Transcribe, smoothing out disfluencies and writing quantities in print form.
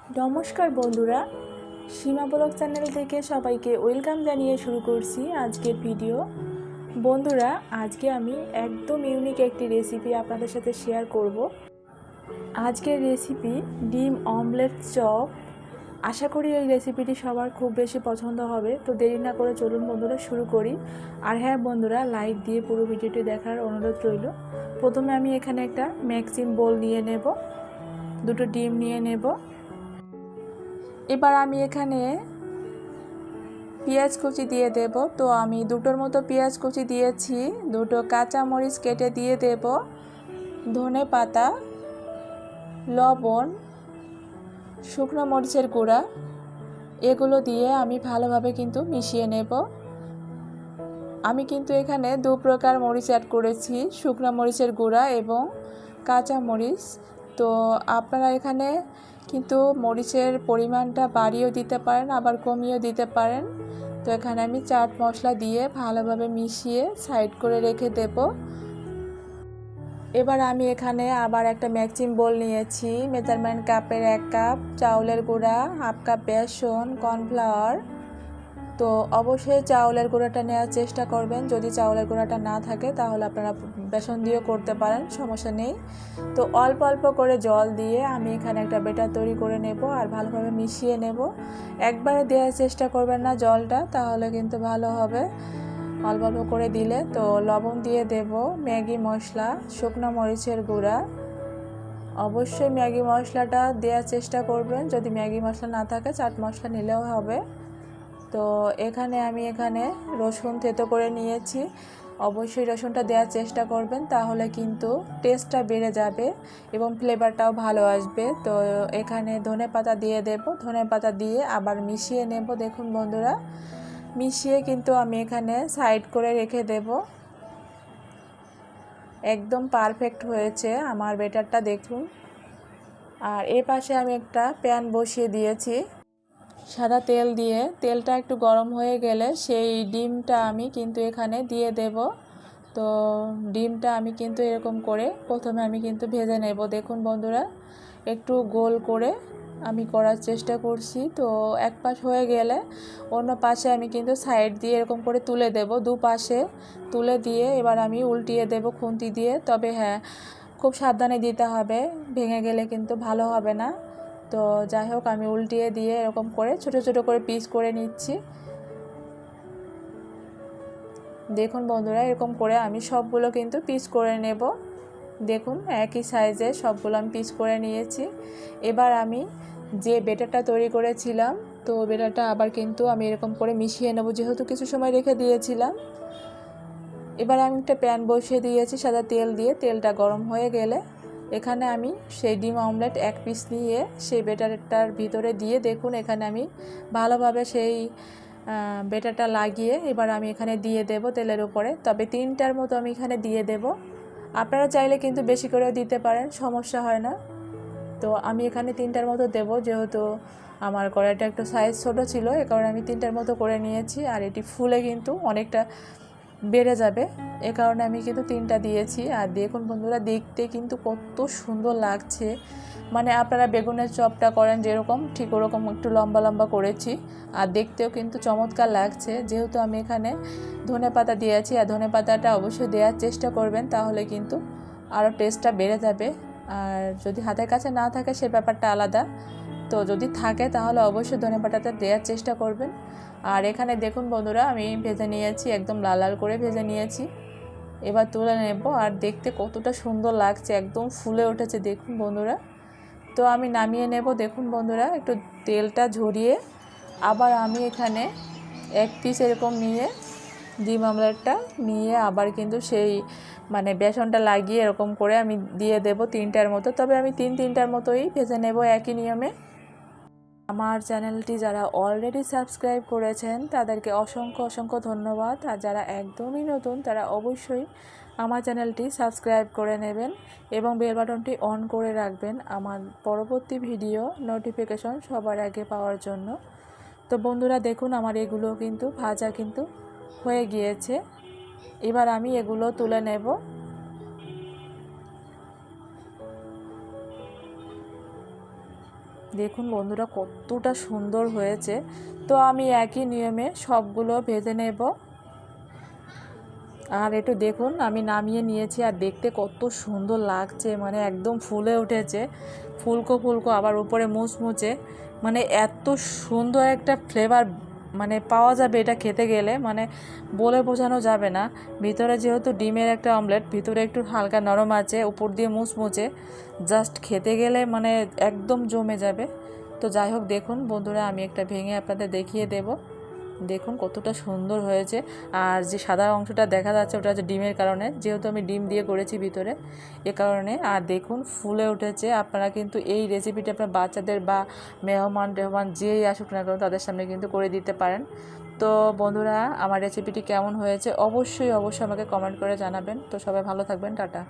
নমস্কার বন্ধুরা, সীমা blog channel থেকে সবাইকে ওয়েলকাম জানিয়ে শুরু করছি আজকের ভিডিও। বন্ধুরা, আজকে আমি একদম ইউনিক একটি রেসিপি আপনাদের সাথে শেয়ার করব। আজকের রেসিপি ডিম অমলেট চপ। আশা করি এই রেসিপিটি সবার খুব বেশি পছন্দ হবে। তো দেরি না করে চলুন বন্ধুরা শুরু করি। আর হ্যাঁ বন্ধুরা, লাইক দিয়ে পুরো ভিডিওটি দেখার অনুরোধ রইল। প্রথমে আমি এখানে একটা মিক্সিং বোল নিয়ে নেব, দুটো ডিম নিয়ে নেব। এবার আমি এখানে পেঁয়াজ কুচি দিয়ে দেব। তো আমি দুটোর মতো পেঁয়াজ কুচি দিয়েছি, দুটো কাঁচা মরিচ কেটে দিয়ে দেব, ধনে পাতা, লবণ, শুকনো মরিচের গুঁড়া, এগুলো দিয়ে আমি ভালোভাবে কিন্তু মিশিয়ে নেব। আমি কিন্তু এখানে দু প্রকার মরিচ অ্যাড করেছি, শুকনো মরিচের গুঁড়া এবং কাঁচা মরিচ। তো আপনারা এখানে কিন্তু মরিচের পরিমাণটা বাড়িয়েও দিতে পারেন, আবার কমিয়েও দিতে পারেন। তো এখানে আমি চাট মশলা দিয়ে ভালোভাবে মিশিয়ে সাইড করে রেখে দেব। এবার আমি এখানে আবার একটা মিক্সিং বোল নিয়েছি, মেজারমেন্ট কাপের 1 কাপ চাউলের গুঁড়া, হাফ কাপ বেসন, কর্নফ্লাওয়ার। তো অবশ্যই চাউলের গুঁড়াটা নেওয়ার চেষ্টা করবেন। যদি চাউলের গুঁড়াটা না থাকে তাহলে আপনারা বেসন দিয়েও করতে পারেন, সমস্যা নেই। তো অল্প অল্প করে জল দিয়ে আমি এখানে একটা ব্যাটার তৈরি করে নেব আর ভালোভাবে মিশিয়ে নেব। একবারে দেওয়ার চেষ্টা করবেন না জলটা, তাহলে কিন্তু ভালো হবে। অল্প অল্প করে দিলে। তো লবণ দিয়ে দেব, ম্যাগি মশলা, শুকনো মরিচের গুঁড়া। অবশ্যই ম্যাগি মশলাটা দেওয়ার চেষ্টা করবেন, যদি ম্যাগি মশলা না থাকে চাট মশলা নিলেও হবে। তো এখানে আমি রসুন থেতো করে নিয়েছি। অবশ্যই রসুনটা দেওয়ার চেষ্টা করবেন, তাহলে কিন্তু টেস্টটা বেড়ে যাবে এবং ফ্লেভারটাও ভালো আসবে। তো এখানে ধনেপাতা দিয়ে দেব, ধনেপাতা দিয়ে আবার মিশিয়ে নেব। দেখুন বন্ধুরা, মিশিয়ে কিন্তু আমি এখানে সাইড করে রেখে দেব। একদম পারফেক্ট হয়েছে আমার ব্যাটারটা, দেখুন। আর এ পাশে আমি একটা প্যান বসিয়ে দিয়েছি সাদা তেল দিয়ে। তেলটা একটু গরম হয়ে গেলে সেই ডিমটা আমি কিন্তু এখানে দিয়ে দেব। তো ডিমটা আমি কিন্তু এরকম করে প্রথমে আমি কিন্তু ভেজে নেব। দেখুন বন্ধুরা, একটু গোল করে আমি করার চেষ্টা করছি। তো এক পাশ হয়ে গেলে অন্য পাশে আমি কিন্তু সাইড দিয়ে এরকম করে তুলে দেব, দুপাশে তুলে দিয়ে এবার আমি উল্টিয়ে দেব খুন্তি দিয়ে। তবে হ্যাঁ, খুব সাবধানে দিতে হবে, ভেঙে গেলে কিন্তু ভালো হবে না। তো যাই হোক, আমি উল্টিয়ে দিয়ে এরকম করে ছোট ছোট করে পিস করে নিচ্ছি। দেখুন বন্ধুরা, এরকম করে আমি সবগুলো কিন্তু পিস করে নেব। দেখুন একই সাইজে সবগুলো আমি পিস করে নিয়েছি। এবার আমি যে ব্যাটারটা তৈরি করেছিলাম, তো ব্যাটারটা আবার কিন্তু আমি এরকম করে মিশিয়ে নেব, যেহেতু কিছু সময় রেখে দিয়েছিলাম। এবার আমি একটা প্যান বসিয়ে দিয়েছি সাদা তেল দিয়ে। তেলটা গরম হয়ে গেলে এখানে আমি সেই ডিম অমলেট 1 পিস নিয়ে সেই ব্যাটারটার ভিতরে দিয়ে, দেখুন এখানে আমি ভালোভাবে সেই ব্যাটারটা লাগিয়ে এবার আমি এখানে দিয়ে দেব তেলের উপরে। তবে 3টার মতো আমি এখানে দিয়ে দেব। আপনারা চাইলে কিন্তু বেশি করেও দিতে পারেন, সমস্যা হয় না। তো আমি এখানে 3টার মতো দেব, যেহেতু আমার কড়াইটা একটু সাইজ ছোট ছিল, এ কারণে আমি 3টার মতো করে নিয়েছি। আর এটি ফুলে কিন্তু অনেকটা বেড়ে যাবে, এ কারণে আমি কিন্তু 3টা দিয়েছি। আর দেখুন বন্ধুরা, দেখতে কিন্তু কত সুন্দর লাগছে। মানে আপনারা বেগুনের চপটা করেন যেরকম, ঠিক ওরকম একটু লম্বা লম্বা করেছি। আর দেখতেও কিন্তু চমৎকার লাগছে, যেহেতু আমি এখানে ধনেপাতা দিয়েছি। আর ধনেপাতাটা অবশ্যই দেওয়ার চেষ্টা করবেন, তাহলে কিন্তু আরও টেস্টটা বেড়ে যাবে। আর যদি হাতের কাছে না থাকে সে ব্যাপারটা আলাদা। তো যদি থাকে তাহলে অবশ্যই ধনেপাতাটা দেওয়ার চেষ্টা করবেন। আর এখানে দেখুন বন্ধুরা, আমি ভেজে নিয়েছি, একদম লাল লাল করে ভেজে নিয়েছি। এবার তুলে নেব। আর দেখতে কতটা সুন্দর লাগছে, একদম ফুলে উঠেছে দেখুন বন্ধুরা। তো আমি নামিয়ে নেব। দেখুন বন্ধুরা, একটু তেলটা ঝরিয়ে আবার আমি এখানে 1 পিস এরকম নিয়ে ডিম অমলেটটা নিয়ে আবার কিন্তু সেই বেসনটা লাগিয়ে এরকম করে আমি দিয়ে দেব 3টার মতো। তবে আমি 3টার মতোই ভেজে নেব একই নিয়মে। আমার চ্যানেলটি যারা অলরেডি সাবস্ক্রাইব করেছেন তাদেরকে অসংখ্য অসংখ্য ধন্যবাদ। আর যারা একদমই নতুন তারা অবশ্যই আমার চ্যানেলটি সাবস্ক্রাইব করে নেবেন এবং বেল বাটনটি অন করে রাখবেন আমার পরবর্তী ভিডিও নোটিফিকেশন সবার আগে পাওয়ার জন্য। তো বন্ধুরা দেখুন, আমার এগুলো কিন্তু ভাজা কিন্তু হয়ে গিয়েছে। এবার আমি এগুলো তুলে নেব। দেখুন বন্ধুরা কতটা সুন্দর হয়েছে। তো আমি একই নিয়মে সবগুলো ভেজে নেব। আর একটু দেখুন আমি নামিয়ে নিয়েছি, আর দেখতে কত সুন্দর লাগছে, মানে একদম ফুলে উঠেছে, ফুলকো ফুলকো, আবার উপরে মুচমুচে, মানে এত সুন্দর একটা ফ্লেভার মানে পাওয়া যাবে এটা খেতে গেলে, মানে বলে বোঝানো যাবে না। ভিতরে যেহেতু ডিমের একটা অমলেট, ভিতরে একটু হালকা নরম আছে, উপর দিয়ে মুচমুচে, জাস্ট খেতে গেলে মানে একদম জমে যাবে। তো যাই হোক, দেখুন বন্ধুরা আমি একটা ভেঙে আপনাদের দেখিয়ে দেব। দেখুন কতটা সুন্দর হয়েছে। আর যে সাদা অংশটা দেখা যাচ্ছে ওটা হচ্ছে ডিমের কারণে, যেহেতু আমি ডিম দিয়ে করেছি ভিতরে, এ কারণে। আর দেখুন ফুলে উঠেছে। আপনারা কিন্তু এই রেসিপিটা আপনার বাচ্চাদের বা মেহমান টেহমান যেই আসুক না কেন তাদের সামনে কিন্তু করে দিতে পারেন। তো বন্ধুরা আমার রেসিপিটি কেমন হয়েছে অবশ্যই আমাকে কমেন্ট করে জানাবেন। তো সবাই ভালো থাকবেন, টাটা।